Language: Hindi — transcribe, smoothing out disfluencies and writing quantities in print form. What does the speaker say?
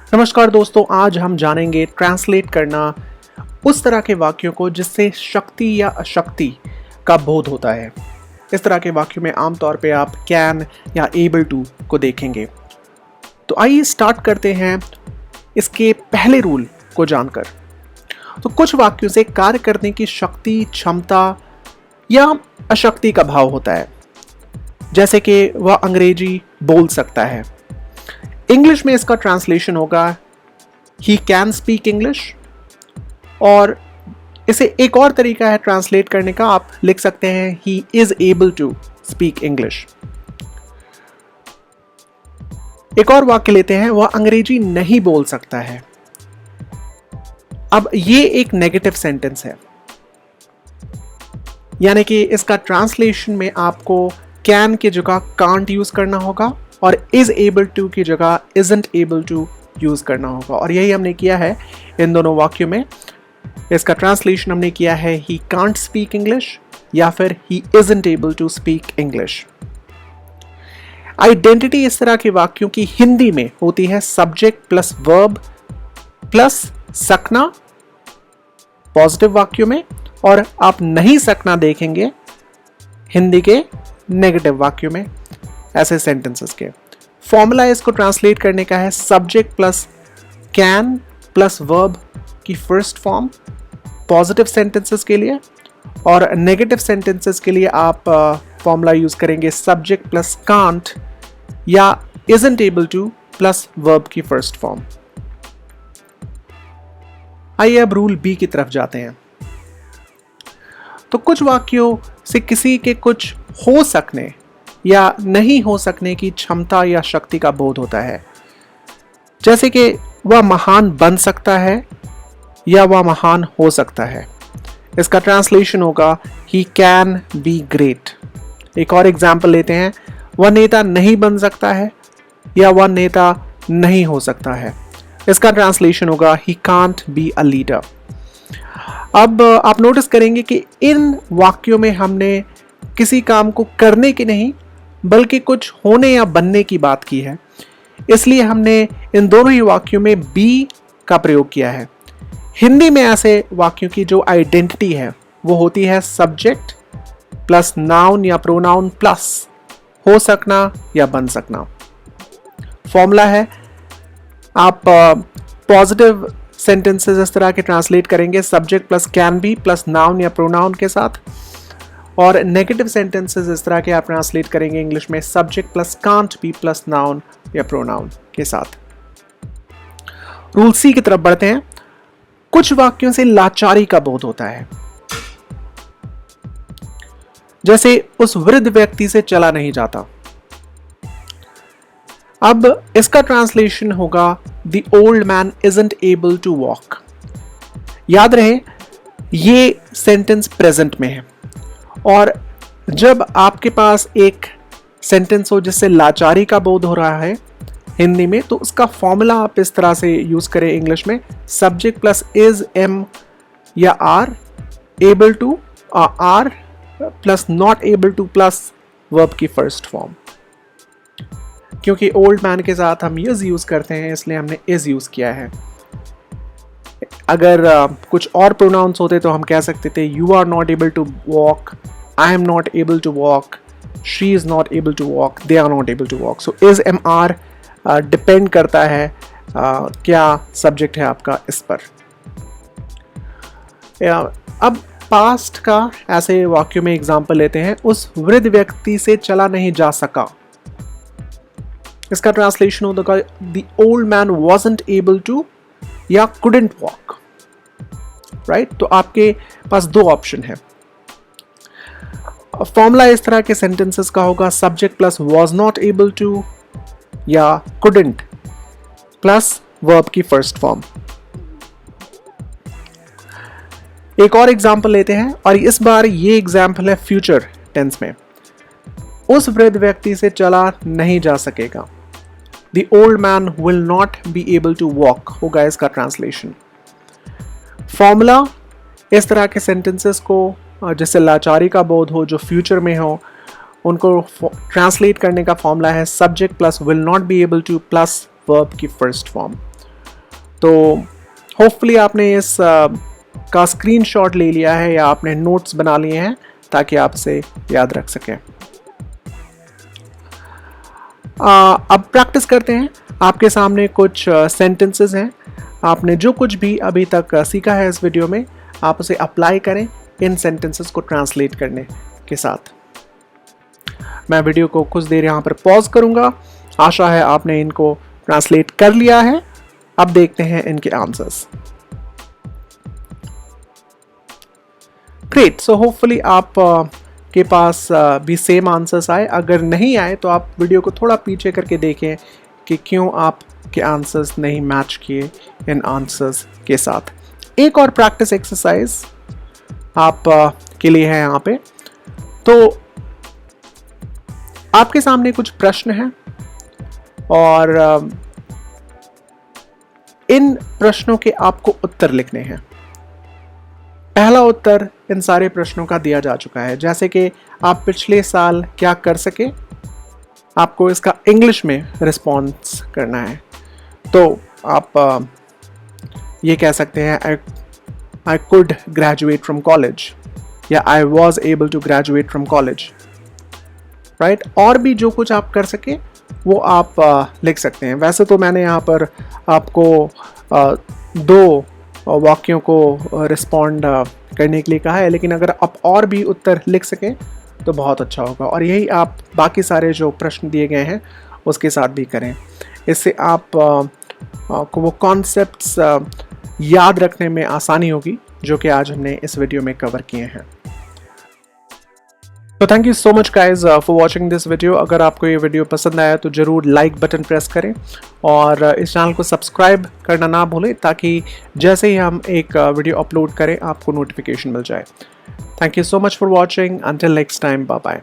नमस्कार दोस्तों, आज हम जानेंगे ट्रांसलेट करना उस तरह के वाक्यों को जिससे शक्ति या अशक्ति का बोध होता है। इस तरह के वाक्यों में आमतौर पे आप कैन या एबल टू को देखेंगे। तो आइए स्टार्ट करते हैं इसके पहले रूल को जानकर। तो कुछ वाक्यों से कार्य करने की शक्ति, क्षमता या अशक्ति का भाव होता है, जैसे कि वह अंग्रेजी बोल सकता है। इंग्लिश में इसका ट्रांसलेशन होगा ही कैन स्पीक इंग्लिश, और इसे एक और तरीका है ट्रांसलेट करने का, आप लिख सकते हैं he is able to speak English. एक और वाक्य लेते हैं, वह अंग्रेजी नहीं बोल सकता है। अब ये एक नेगेटिव सेंटेंस है, यानी कि इसका ट्रांसलेशन में आपको कैन की जगह कांट यूज करना होगा और इज एबल टू की जगह इजंट एबल टू यूज करना होगा। और यही हमने किया है इन दोनों वाक्यों में। इसका ट्रांसलेशन हमने किया है ही कांट स्पीक इंग्लिश या फिर he isn't able to speak English. Identity इस तरह के वाक्यों की हिंदी में होती है सब्जेक्ट प्लस वर्ब प्लस सकना पॉजिटिव वाक्यों में, और आप नहीं सकना देखेंगे हिंदी के नेगेटिव वाक्यों में, ऐसे सेंटेंसेस के। फॉर्मूला इसको ट्रांसलेट करने का है subject plus can plus verb की फर्स्ट फॉर्म पॉजिटिव सेंटेंसेस के लिए, और नेगेटिव सेंटेंसेस के लिए आप फॉर्मूला यूज करेंगे सब्जेक्ट प्लस कांट या isn't able to plus verb की फर्स्ट फॉर्म। आइए अब रूल बी की तरफ जाते हैं। तो कुछ वाक्यों से किसी के कुछ हो सकने या नहीं हो सकने की क्षमता या शक्ति का बोध होता है, जैसे कि वह महान बन सकता है या वह महान हो सकता है। इसका ट्रांसलेशन होगा ही कैन बी ग्रेट। एक और एग्जाम्पल लेते हैं, वह नेता नहीं बन सकता है या वह नेता नहीं हो सकता है। इसका ट्रांसलेशन होगा he can't be a leader. अब आप नोटिस करेंगे कि इन वाक्यों में हमने किसी काम को करने की नहीं बल्कि कुछ होने या बनने की बात की है, इसलिए हमने इन दोनों ही वाक्यों में बी का प्रयोग किया है। हिंदी में ऐसे वाक्यों की जो आइडेंटिटी है वो होती है सब्जेक्ट प्लस नाउन या प्रोनाउन प्लस हो सकना या बन सकना। फॉर्मूला है, आप पॉजिटिव सेंटेंसेस इस तरह के ट्रांसलेट करेंगे subject plus can be plus noun या प्रोनाउन के साथ, और नेगेटिव सेंटेंसेस इस तरह के आप ट्रांसलेट करेंगे इंग्लिश में subject plus can't be plus noun या प्रोनाउन के साथ। रूल सी की तरफ बढ़ते हैं। कुछ वाक्यों से लाचारी का बोध होता है, जैसे उस वृद्ध व्यक्ति से चला नहीं जाता। अब इसका ट्रांसलेशन होगा the old man isn't able to walk. याद रहे ये सेंटेंस प्रेजेंट में है, और जब आपके पास एक सेंटेंस हो जिससे लाचारी का बोध हो रहा है हिंदी में, तो उसका फॉर्मूला आप इस तरह से यूज करें इंग्लिश में सब्जेक्ट प्लस इज एम या are able to are plus not able to plus verb की फर्स्ट फॉर्म। क्योंकि ओल्ड मैन के साथ हम इज यूज करते हैं इसलिए हमने इज यूज किया है। अगर कुछ और प्रोनाउंस होते तो हम कह सकते थे you are not able to walk, I am not able to walk, she is not able to walk, they are not able to walk. So is am are depend करता है क्या सब्जेक्ट है आपका इस पर। अब पास्ट का ऐसे वाक्यों में एग्जाम्पल लेते हैं, उस वृद्ध व्यक्ति से चला नहीं जा सका। इसका ट्रांसलेशन होगा the old man wasn't able to या कुडंट वॉक। राइट, तो आपके पास दो ऑप्शन है। फॉर्मूला इस तरह के सेंटेंसेस का होगा subject plus was not able to या कुडंट प्लस वर्ब की फर्स्ट फॉर्म। एक और एग्जांपल लेते हैं, और इस बार ये एग्जांपल है फ्यूचर टेंस में। उस वृद्ध व्यक्ति से चला नहीं जा सकेगा। The old man will not be able to walk होगा इसका ट्रांसलेशन। फॉर्मूला इस तरह के सेंटेंसेस को जिससे लाचारी का बोध हो, जो फ्यूचर में हो, उनको ट्रांसलेट करने का फॉर्मूला है subject plus will not be able to plus verb की फर्स्ट फॉर्म। तो होपफुली आपने इस का स्क्रीनशॉट ले लिया है या आपने नोट्स बना लिए हैं ताकि आप इसे याद रख सकें। अब प्रैक्टिस करते हैं। आपके सामने कुछ सेंटेंसेस हैं। आपने जो कुछ भी अभी तक सीखा है इस वीडियो में, आप उसे अप्लाई करें इन सेंटेंसेस को ट्रांसलेट करने के साथ। मैं वीडियो को कुछ देर यहाँ पर पॉज करूँगा। आशा है आपने इनको ट्रांसलेट कर लिया है। अब देखते हैं इनके आंसर्स। ग्रेट, सो होपफुली आप के पास भी सेम आंसर्स आए। अगर नहीं आए तो आप वीडियो को थोड़ा पीछे करके देखें कि क्यों आपके आंसर्स नहीं मैच किए इन आंसर्स के साथ। एक और प्रैक्टिस एक्सरसाइज आप के लिए है यहाँ पे। तो आपके सामने कुछ प्रश्न हैं और इन प्रश्नों के आपको उत्तर लिखने हैं। पहला उत्तर इन सारे प्रश्नों का दिया जा चुका है, जैसे कि आप पिछले साल क्या कर सके। आपको इसका इंग्लिश में रिस्पॉन्स करना है। तो आप ये कह सकते हैं I could graduate from college या I was able to graduate from college, right. और भी जो कुछ आप कर सके वो आप लिख सकते हैं। वैसे तो मैंने यहाँ पर आपको दो वाक्यों को रिस्पॉन्ड करने के लिए कहा है, लेकिन अगर आप और भी उत्तर लिख सकें तो बहुत अच्छा होगा। और यही आप बाकी सारे जो प्रश्न दिए गए हैं उसके साथ भी करें। इससे आप को वो कॉन्सेप्ट्स याद रखने में आसानी होगी जो कि आज हमने इस वीडियो में कवर किए हैं। तो thank you so much guys for watching this video. अगर आपको ये वीडियो पसंद आया तो ज़रूर लाइक बटन प्रेस करें और इस चैनल को सब्सक्राइब करना ना भूलें ताकि जैसे ही हम एक वीडियो अपलोड करें आपको नोटिफिकेशन मिल जाए। Thank you so much for watching. Until next time, bye bye.